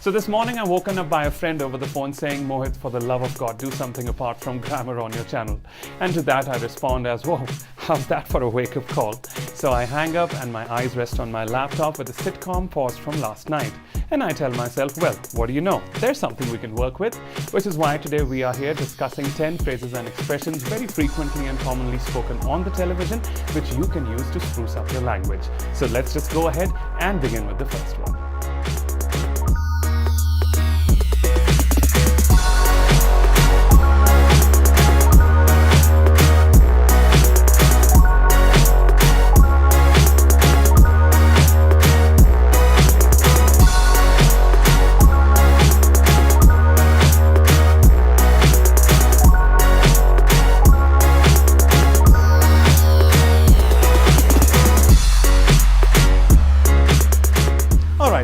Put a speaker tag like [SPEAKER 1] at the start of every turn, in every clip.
[SPEAKER 1] So this morning I woken up by a friend over the phone saying, Mohit, for the love of God, do something apart from grammar on your channel. And to that I respond as, whoa, how's that for a wake-up call? So I hang up and my eyes rest on my laptop with a sitcom paused from last night. And I tell myself, well, what do you know? There's something we can work with, which is why today we are here discussing 10 phrases and expressions very frequently and commonly spoken on the television, which you can use to spruce up your language. So let's just go ahead and begin with the first one.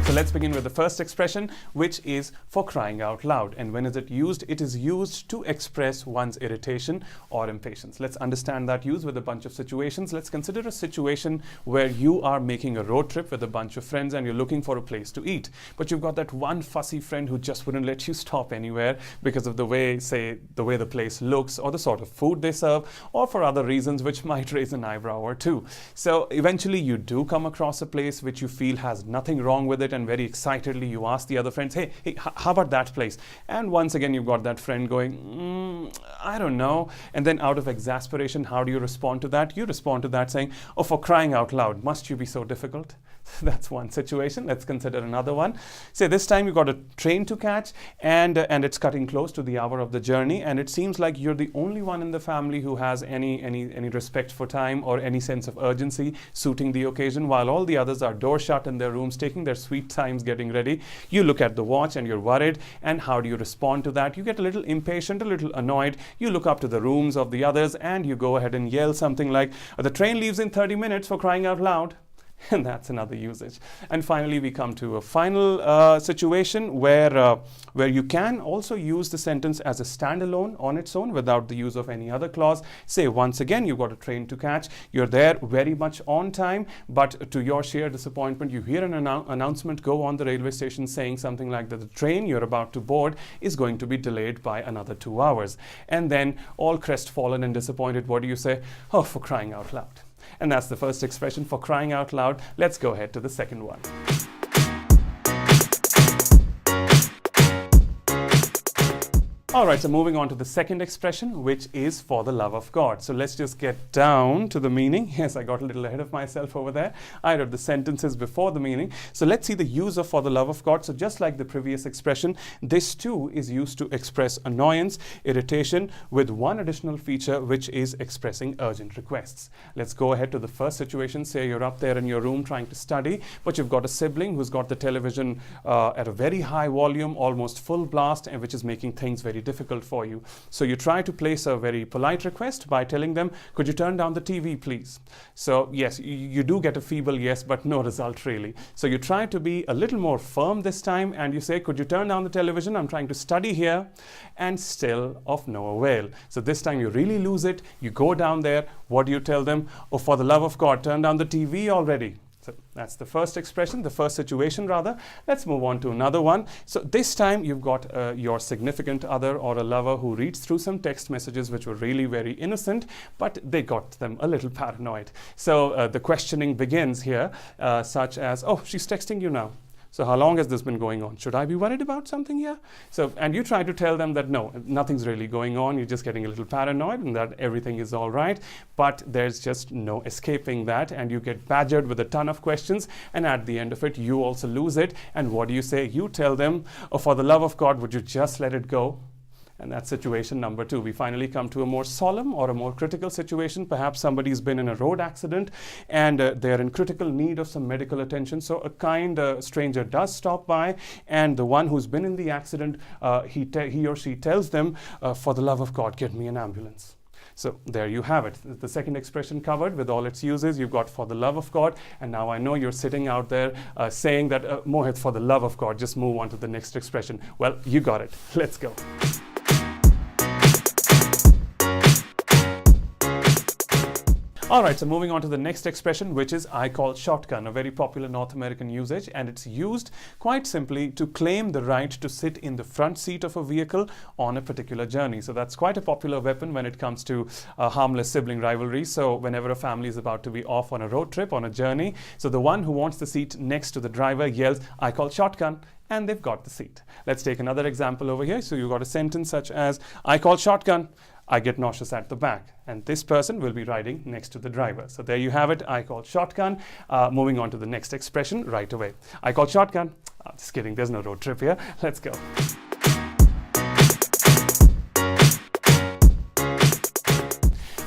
[SPEAKER 1] So let's begin with the first expression, which is for crying out loud. And when is it used? It is used to express one's irritation or impatience. Let's understand that use with a bunch of situations. Let's consider a situation where you are making a road trip with a bunch of friends and you're looking for a place to eat. But you've got that one fussy friend who just wouldn't let you stop anywhere because of the way the place looks or the sort of food they serve, or for other reasons which might raise an eyebrow or two. So eventually you do come across a place which you feel has nothing wrong with it, and very excitedly you ask the other friends, hey, how about that place? And once again you've got that friend going, I don't know. And then out of exasperation, how do you respond to that? You respond to that saying, oh, for crying out loud, must you be so difficult? That's one situation. Let's consider another one. Say this time you've got a train to catch and it's cutting close to the hour of the journey, and it seems like you're the only one in the family who has any respect for time or any sense of urgency suiting the occasion, while all the others are door shut in their rooms taking their sweet times getting ready. You look at the watch and you're worried, and how do you respond to that? You get a little impatient, a little annoyed. You look up to the rooms of the others and you go ahead and yell something like, the train leaves in 30 minutes, for crying out loud. And that's another usage. And finally, we come to a final situation where you can also use the sentence as a standalone on its own without the use of any other clause. Say, once again, you've got a train to catch. You're there very much on time, but to your sheer disappointment, you hear an announcement go on the railway station saying something like that the train you're about to board is going to be delayed by another 2 hours. And then, all crestfallen and disappointed, what do you say? Oh, for crying out loud. And that's the first expression, for crying out loud. Let's go ahead to the second one. Alright, so moving on to the second expression, which is for the love of God. So let's just get down to the meaning. Yes, I got a little ahead of myself over there. I read the sentences before the meaning. So let's see the use of for the love of God. So just like the previous expression, this too is used to express annoyance, irritation, with one additional feature, which is expressing urgent requests. Let's go ahead to the first situation. Say you're up there in your room trying to study, but you've got a sibling who's got the television at a very high volume, almost full blast, and which is making things very difficult for you. So you try to place a very polite request by telling them, could you turn down the TV, please? So yes, you do get a feeble yes, but no result really. So you try to be a little more firm this time and you say, could you turn down the television? I'm trying to study here, and still of no avail. So this time you really lose it. You go down there. What do you tell them? Oh, for the love of God, turn down the TV already. So that's the first expression, the first situation rather. Let's move on to another one. So this time you've got your significant other or a lover who reads through some text messages which were really very innocent, but they got them a little paranoid. So the questioning begins here, such as, oh, she's texting you now. So how long has this been going on? Should I be worried about something here? So, and you try to tell them that no, nothing's really going on. You're just getting a little paranoid and that everything is all right. But there's just no escaping that. And you get badgered with a ton of questions. And at the end of it, you also lose it. And what do you say? You tell them, oh, for the love of God, would you just let it go? And that's situation number 2. We finally come to a more solemn or a more critical situation. Perhaps somebody's been in a road accident and they're in critical need of some medical attention. So a kind stranger does stop by, and the one who's been in the accident, he or she tells them, for the love of God, get me an ambulance. So there you have it. The second expression covered with all its uses. You've got for the love of God. And now I know you're sitting out there saying that, Mohit, for the love of God, just move on to the next expression. Well, you got it. Let's go. All right, so moving on to the next expression, which is I call shotgun, a very popular North American usage, and it's used quite simply to claim the right to sit in the front seat of a vehicle on a particular journey. So that's quite a popular weapon when it comes to harmless sibling rivalry. So whenever a family is about to be off on a road trip, on a journey, so the one who wants the seat next to the driver yells, I call shotgun, and they've got the seat. Let's take another example over here. So you've got a sentence such as, I call shotgun, I get nauseous at the back. And this person will be riding next to the driver. So there you have it, I call shotgun. Moving on to the next expression right away. I call shotgun. Just kidding, there's no road trip here. Let's go.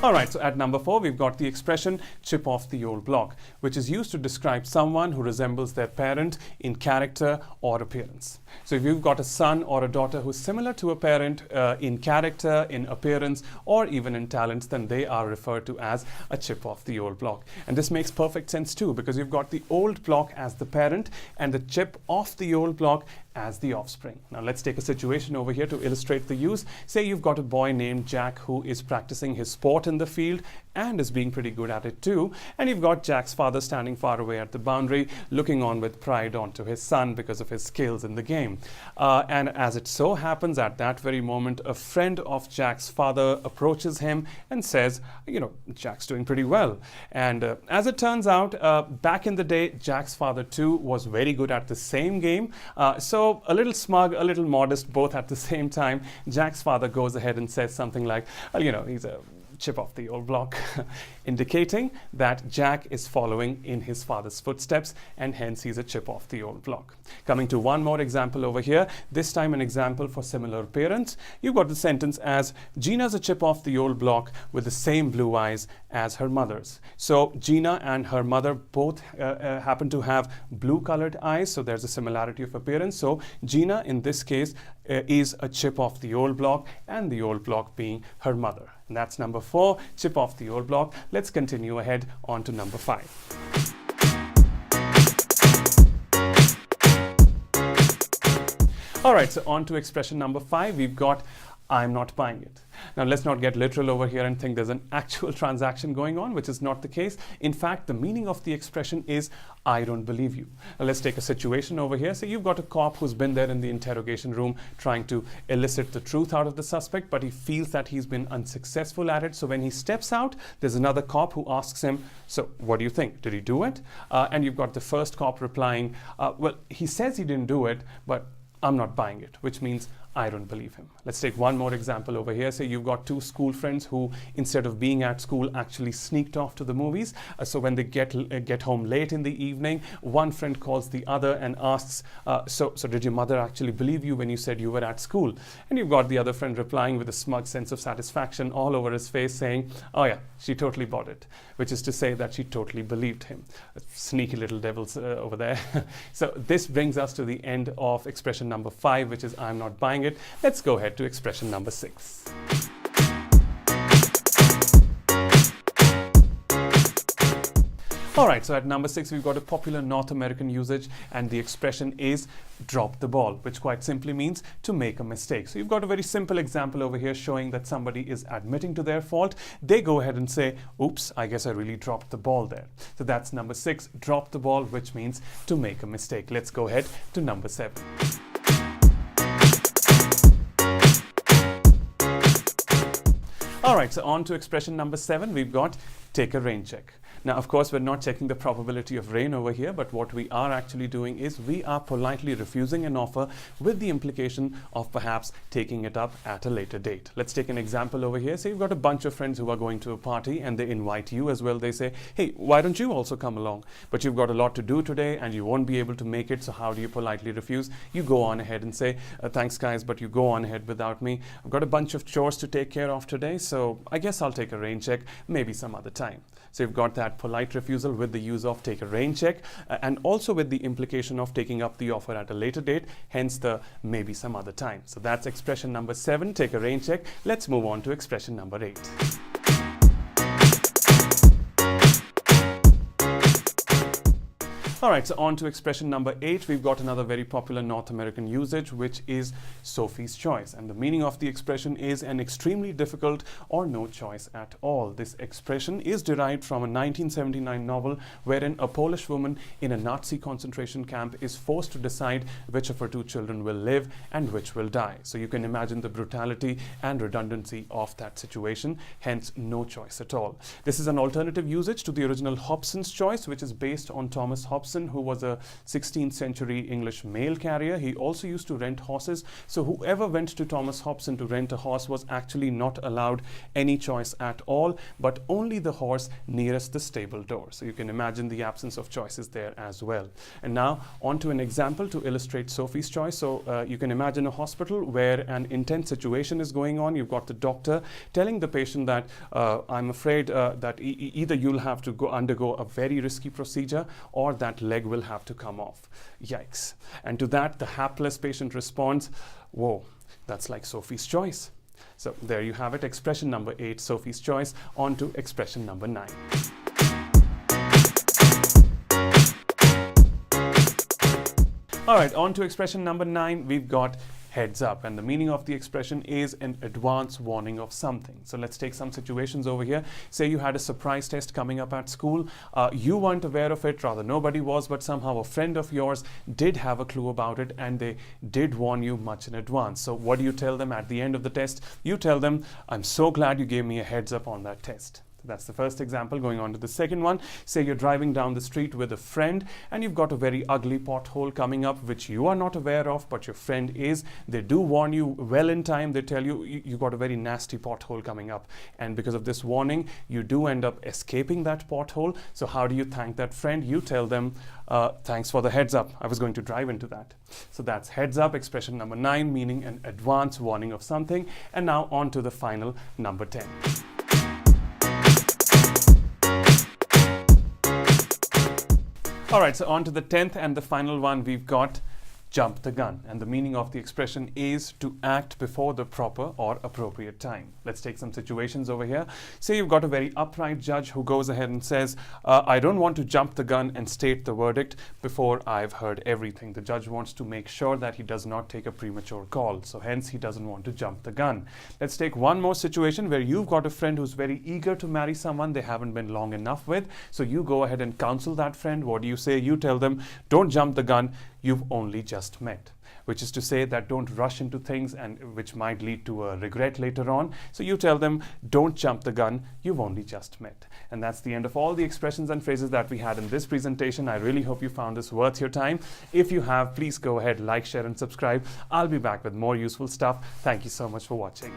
[SPEAKER 1] All right, so at number 4, we've got the expression chip off the old block, which is used to describe someone who resembles their parent in character or appearance. So if you've got a son or a daughter who's similar to a parent in character, in appearance, or even in talents, then they are referred to as a chip off the old block. And this makes perfect sense too, because you've got the old block as the parent and the chip off the old block as the offspring. Now let's take a situation over here to illustrate the use. Say you've got a boy named Jack who is practicing his sport in the field and is being pretty good at it too. And you've got Jack's father standing far away at the boundary, looking on with pride onto his son because of his skills in the game. And as it so happens, at that very moment, a friend of Jack's father approaches him and says, you know, Jack's doing pretty well. And as it turns out, back in the day, Jack's father too was very good at the same game. So a little smug, a little modest, both at the same time, Jack's father goes ahead and says something like, well, you know, he's a chip off the old block, indicating that Jack is following in his father's footsteps and hence he's a chip off the old block. Coming to one more example over here, this time an example for similar appearance. You've got the sentence as Gina's a chip off the old block with the same blue eyes as her mother's. So Gina and her mother both happen to have blue colored eyes, so there's a similarity of appearance. So Gina in this case is a chip off the old block, and the old block being her mother. And that's number 4, chip off the old block. Let's continue ahead on to number 5. All right, so on to expression number 5, we've got I'm not buying it. Now let's not get literal over here and think there's an actual transaction going on, which is not the case. In fact, the meaning of the expression is I don't believe you. Now let's take a situation over here. So you've got a cop who's been there in the interrogation room trying to elicit the truth out of the suspect, but he feels that he's been unsuccessful at it. So when he steps out, there's another cop who asks him, so what do you think? Did he do it? And you've got the first cop replying, well, he says he didn't do it, but I'm not buying it, which means I don't believe him. Let's take one more example over here. Say you've got 2 school friends who, instead of being at school, actually sneaked off to the movies. So when they get home late in the evening, one friend calls the other and asks, so did your mother actually believe you when you said you were at school? And you've got the other friend replying with a smug sense of satisfaction all over his face saying, oh yeah, she totally bought it, which is to say that she totally believed him. Sneaky little devils over there. So this brings us to the end of expression number 5, which is I'm not buying it. Let's go ahead to expression number 6. All right, so at number 6, we've got a popular North American usage, and the expression is drop the ball, which quite simply means to make a mistake. So you've got a very simple example over here showing that somebody is admitting to their fault. They go ahead and say, oops, I guess I really dropped the ball there. So that's number 6, drop the ball, which means to make a mistake. Let's go ahead to number 7. All right, so on to expression number 7, we've got take a rain check. Now, of course, we're not checking the probability of rain over here, but what we are actually doing is we are politely refusing an offer with the implication of perhaps taking it up at a later date. Let's take an example over here. Say you've got a bunch of friends who are going to a party and they invite you as well. They say, hey, why don't you also come along? But you've got a lot to do today and you won't be able to make it, so how do you politely refuse? You go on ahead and say, thanks guys, but you go on ahead without me. I've got a bunch of chores to take care of today, so I guess I'll take a rain check maybe some other time. So you've got that polite refusal with the use of take a rain check and also with the implication of taking up the offer at a later date, hence the maybe some other time. So that's expression number 7, take a rain check. Let's move on to expression number 8. All right, so on to expression number 8. We've got another very popular North American usage, which is Sophie's Choice. And the meaning of the expression is an extremely difficult or no choice at all. This expression is derived from a 1979 novel wherein a Polish woman in a Nazi concentration camp is forced to decide which of her two children will live and which will die. So you can imagine the brutality and redundancy of that situation, hence no choice at all. This is an alternative usage to the original Hobson's choice, which is based on Thomas Hobson, who was a 16th century English mail carrier. He also used to rent horses. So whoever went to Thomas Hobson to rent a horse was actually not allowed any choice at all, but only the horse nearest the stable door. So you can imagine the absence of choices there as well. And now on to an example to illustrate Sophie's choice. So you can imagine a hospital where an intense situation is going on. You've got the doctor telling the patient that I'm afraid that either you'll have to undergo a very risky procedure or that leg will have to come off. Yikes. And to that, the hapless patient responds, whoa, that's like Sophie's choice. So there you have it, expression number 8, Sophie's choice. On to expression number 9. All right, on to expression number 9, we've got heads up, and the meaning of the expression is an advance warning of something. So let's take some situations over here. Say you had a surprise test coming up at school. You weren't aware of it, rather nobody was, but somehow a friend of yours did have a clue about it and they did warn you much in advance. So what do you tell them at the end of the test? You tell them, I'm so glad you gave me a heads up on that test. That's the first example. Going on to the second one. Say you're driving down the street with a friend and you've got a very ugly pothole coming up which you are not aware of, but your friend is. They do warn you well in time. They tell you you got a very nasty pothole coming up, and because of this warning you do end up escaping that pothole. So how do you thank that friend? You tell them, thanks for the heads up, I was going to drive into that. So that's heads up, expression number 9, meaning an advance warning of something. And now on to the final, number 10. All right, so on to the 10th and the final one. We've got jump the gun, and the meaning of the expression is to act before the proper or appropriate time. Let's take some situations over here. Say you've got a very upright judge who goes ahead and says, I don't want to jump the gun and state the verdict before I've heard everything. The judge wants to make sure that he does not take a premature call, so hence he doesn't want to jump the gun. Let's take one more situation where you've got a friend who's very eager to marry someone they haven't been long enough with. So you go ahead and counsel that friend. What do you say? You tell them, don't jump the gun, you've only just met. Which is to say that don't rush into things and which might lead to a regret later on. So you tell them, don't jump the gun, you've only just met. And that's the end of all the expressions and phrases that we had in this presentation. I really hope you found this worth your time. If you have, please go ahead, like, share and subscribe. I'll be back with more useful stuff. Thank you so much for watching.